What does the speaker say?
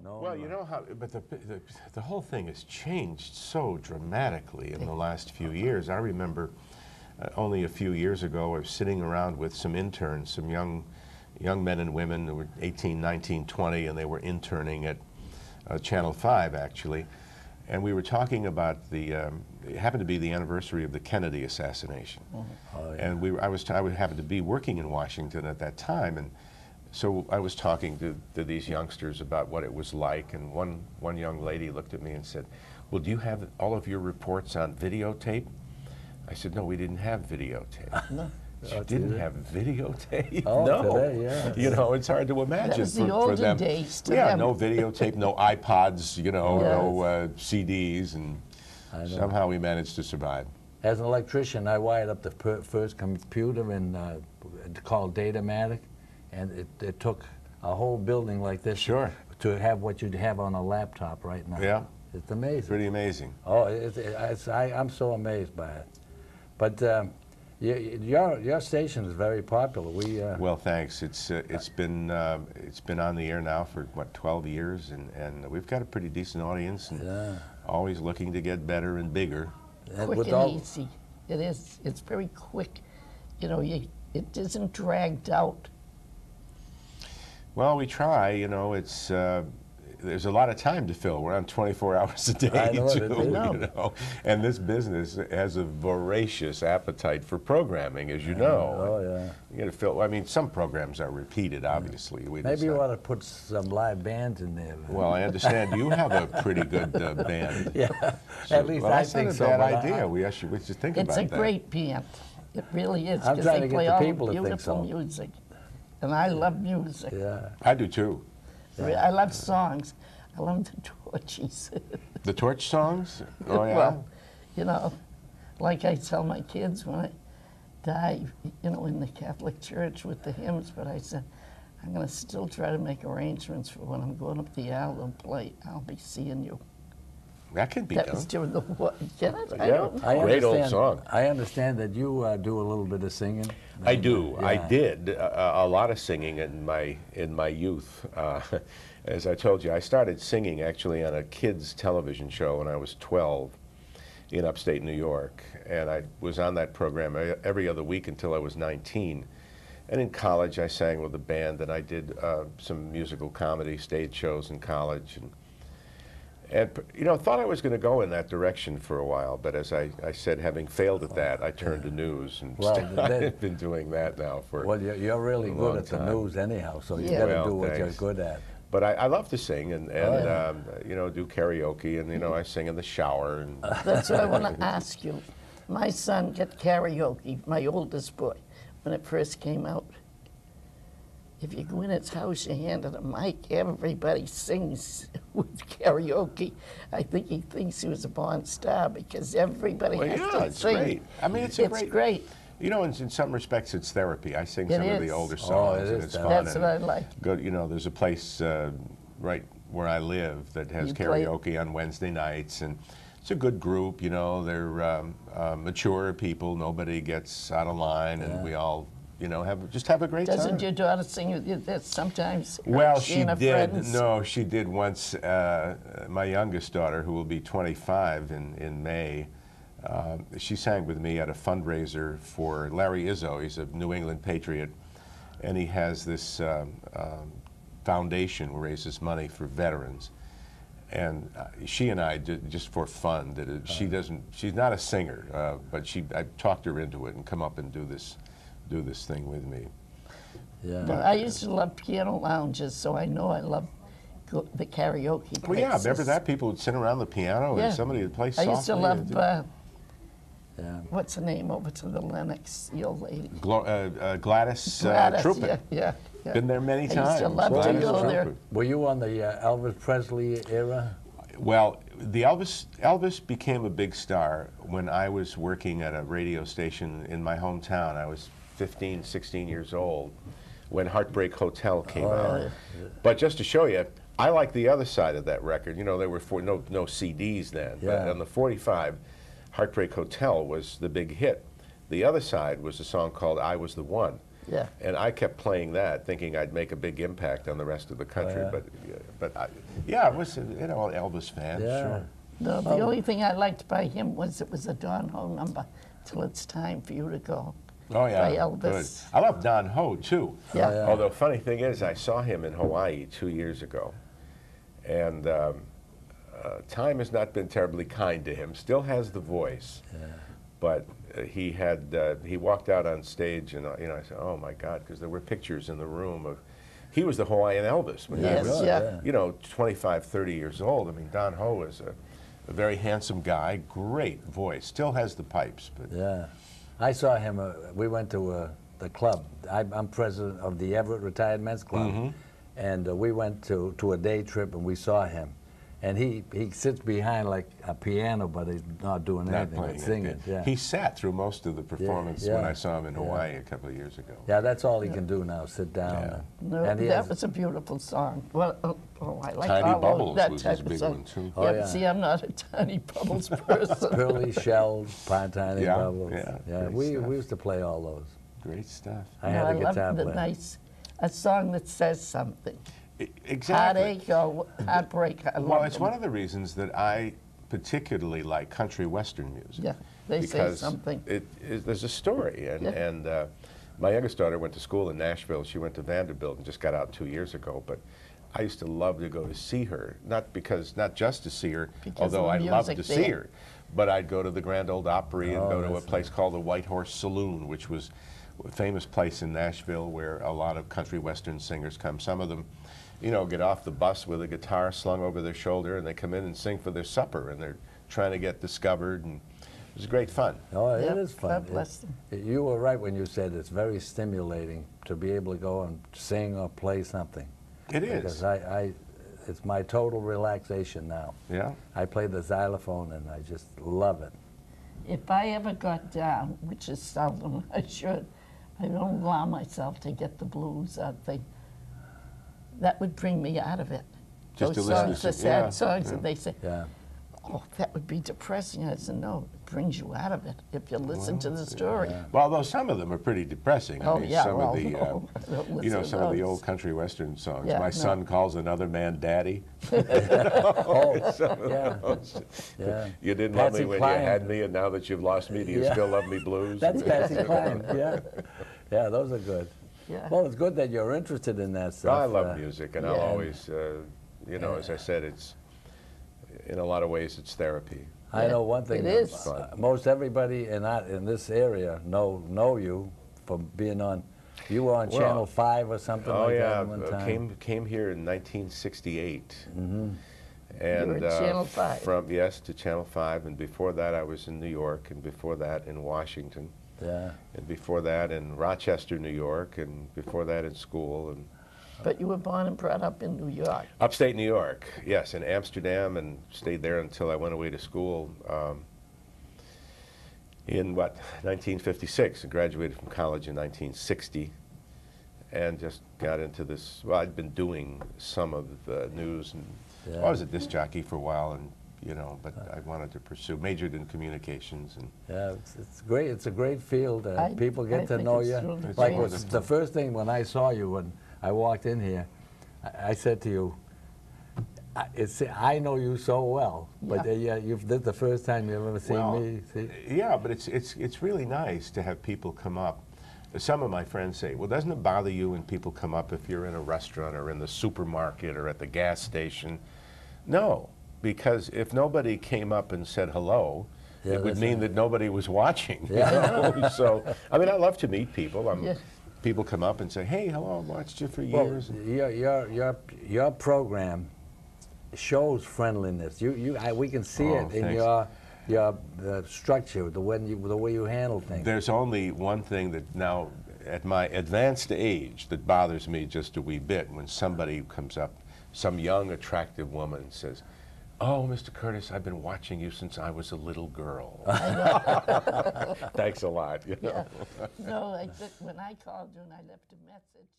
No, Well, you know how, but the whole thing has changed so dramatically in the last few years. I remember only a few years ago, I was sitting around with some interns, some young men and women who were 18, 19, 20, and they were interning at Channel 5, actually. And we were talking about it happened to be the anniversary of the Kennedy assassination. Oh, yeah. And I happened to be working in Washington at that time, and so I was talking to these youngsters about what it was like, and one young lady looked at me and said, "Well, do you have all of your reports on videotape?" I said, "No, we didn't have videotape." No. She didn't have videotape? Oh, no. today, yeah. You know, it's hard to imagine That was the for olden them. days to yeah, them. no videotape, no iPods, you know, no CDs, and somehow we managed to survive. As an electrician, I wired up the first computer called Datamatic, and it took a whole building like this Sure. to have what you'd have on a laptop right now. Yeah. It's amazing. Pretty amazing. Oh, I'm so amazed by it. But your station is very popular. Well, thanks. It's been on the air now for what, 12 years, and we've got a pretty decent audience, and always looking to get better and bigger. Quick and easy. It is. It's very quick. You know, it isn't dragged out. Well, we try. You know, there's a lot of time to fill. We're on 24 hours a day, too, you know. And this business has a voracious appetite for programming, as you know. Oh, yeah. You got to fill. I mean, some programs are repeated, obviously. Maybe you ought to put some live bands in there. Well, I understand you have a pretty good band. Yeah, so, at least well, I think so. That's not a bad idea. We should think about that. It's a great band. It really is. I'm trying to they play get the all people to think beautiful so. music, and I love music. Yeah. I do too. I love songs. I love the Torchies. The Torch songs? Oh, yeah? Well, you know, like I tell my kids when I die, you know, in the Catholic Church with the hymns, but I said, I'm going to still try to make arrangements for when I'm going up the aisle and play, I'll be seeing you. That can be That done. was during the war. Get it? I Yeah. don't know. Great old song. I understand that you do a little bit of singing. I do. Yeah. I did a lot of singing in my youth. As I told you, I started singing actually on a kids television show when I was 12 in upstate New York, and I was on that program every other week until I was 19. And in college, I sang with a band, and I did some musical comedy stage shows in college, and you know, thought I was going to go in that direction for a while, but as I said, having failed at that, I turned to news, and I've been doing that now for Well, you're really a good long at the time. news anyhow, so you Yeah. got to Well, do what you're thanks. good at. But I love to sing, and you know, do karaoke, and you know, I sing in the shower. And That's what I want to ask you. My son got karaoke, my oldest boy, when it first came out. If you go in his house, you hand it a mic, everybody sings with karaoke. I think he thinks he was a Bond star because everybody has to it's sing. great. I mean, it's great. You know, in some respects, it's therapy. I sing It some of the is. older Oh, songs, it and is it's that. fun. That's and what I like. Good, you know, there's a place right where I live that has You play- karaoke on Wednesday nights, and it's a good group. You know, they're mature people. Nobody gets out of line, and we all, you know, have a great time. Doesn't your daughter sing with you that sometimes? Well, she she and her did. friends? No, she did once. My youngest daughter, who will be 25 in May, she sang with me at a fundraiser for Larry Izzo. He's a New England patriot, and he has this foundation who raises money for veterans. And she and I did just for fun. Did it. She's not a singer, but I talked her into it and come up and do this thing with me. Yeah. But I used to love piano lounges, so I know I love the karaoke places. Well, yeah, remember that? People would sit around the piano Yeah. and somebody would play I softly. used to love, Yeah. what's the name over to the Lennox, the old lady? Gladys Gladys, Truppett. yeah. Been there many times. I used to love to Gladys go there. Truppett. Were you on the Elvis Presley era? Well, Elvis became a big star when I was working at a radio station in my hometown. I was 15, 16 years old when Heartbreak Hotel came out. But just to show you, I like the other side of that record. You know, there were no CDs then. Yeah. But on the 45, Heartbreak Hotel was the big hit. The other side was a song called I Was the One. Yeah. And I kept playing that, thinking I'd make a big impact on the rest of the country. yeah. Yeah, I was, you know, an Elvis fan, Yeah. sure. No, the only thing I liked by him was it was a Don Ho number, Till It's Time for You to Go. Oh, yeah, By Elvis. good. I love Don Ho, too. Yeah. yeah. Although, funny thing is, I saw him in Hawaii 2 years ago, and time has not been terribly kind to him. Still has the voice, but he walked out on stage, and you know, I said, "Oh my God," because there were pictures in the room of he was the Hawaiian Elvis when Yes, he was, yeah. you know, 25, 30 years old. I mean, Don Ho is a very handsome guy, great voice, still has the pipes, but Yeah. I saw him, we went to the club. I'm president of the Everett Retired Men's Club. And we went to a day trip and we saw him. And he sits behind like a piano, but he's not doing not anything playing but it. singing. Yeah. He sat through most of the performance yeah, when I saw him in yeah. Hawaii a couple of years ago. Yeah, that's all he can do now, sit down. Yeah. No, And he that has- was a beautiful song. Well, I like Tiny all Bubbles that was type his of big song. one, too. Oh, Yeah, yeah. but see, I'm not a Tiny Bubbles person. Pearly Shells, Tiny Yeah, Bubbles. yeah, Yeah, great we stuff. used to play all those. Great stuff. I had a guitar love the player. nice, a song that says something. Exactly. Heartache or heartbreak. I Well, love it's them. one of the reasons that I particularly like country western music. Yeah, they say because something. there's a story, and, Yeah. my youngest daughter went to school in Nashville. She went to Vanderbilt and just got out 2 years ago. But I used to love to go to see her, not just to see her, Because although of I the loved to music see there. her. But I'd go to the Grand Ole Opry and Oh, go to a that's place called the White Horse Saloon, which was a famous place in Nashville where a lot of country western singers come. Some of them, you know, get off the bus with a guitar slung over their shoulder, and they come in and sing for their supper, and they're trying to get discovered, and it was great fun. Oh, it Yep, is fun. God bless them. You were right when you said it's very stimulating to be able to go and sing or play something. It is. Because it's my total relaxation now. Yeah. I play the xylophone and I just love it. If I ever got down, which is seldom, I should, I don't allow myself to get the blues thing. That would bring me out of it. Just Those to listen songs, to the some- yeah, sad songs, yeah. and they say, Yeah. oh, that would be depressing. I said, no, it brings you out of it if you listen to the story. Well, although some of them are pretty depressing. Oh, I mean, yeah, some well, of the, no, I don't you listen know, to some of the those. old country western songs. Yeah, My no. son calls another man daddy. Oh, yeah. Yeah. You didn't love me Patsy when Cline. you had me, and now that you've lost me, do you Yeah. still love me blues? That's Patsy Cline, yeah. Yeah, those are good. Yeah. Well, it's good that you're interested in that stuff. I love music, and I'll yeah. always, you know, as I said, it's, in a lot of ways, it's therapy. I know one thing. It that, is. most everybody in this area know you from being on. You were on Well, Channel 5 or something Oh like yeah, that at one time. came here in 1968. Mm-hmm. And You were at Channel 5. To Channel 5, and before that I was in New York, and before that in Washington, Yeah. and before that in Rochester, New York, and before that in school, and But you were born and brought up in New York. upstate New York, yes, in Amsterdam, and stayed there until I went away to school in 1956, and graduated from college in 1960, and just got into this. Well, I'd been doing some of the news, and Yeah. I was a disc jockey for a while, and you know, but I wanted to pursue, majored in communications, and Yeah, it's great. It's a great field. People I get to think know it's you. really It's Like great. was wonderful. the first thing when I saw you when I walked in here, I said to you, I know you so well, but Yeah. this is the first time you've ever seen Well, me. See? yeah, but it's really nice to have people come up. Some of my friends say, well, doesn't it bother you when people come up if you're in a restaurant or in the supermarket or at the gas station? No, because if nobody came up and said hello, Yeah, it would that's mean right. that nobody was watching. you Yeah. know? So, I mean, I love to meet people. Yeah. People come up and say, hey, hello, I've watched you for Well, years. your program shows friendliness. We can see Oh, it in thanks. your structure, the way you handle things. There's only one thing that now, at my advanced age, that bothers me just a wee bit when somebody comes up, some young, attractive woman says, oh, Mr. Curtis, I've been watching you since I was a little girl. Thanks a lot. You know? Yeah. No, when I called you and I left a message,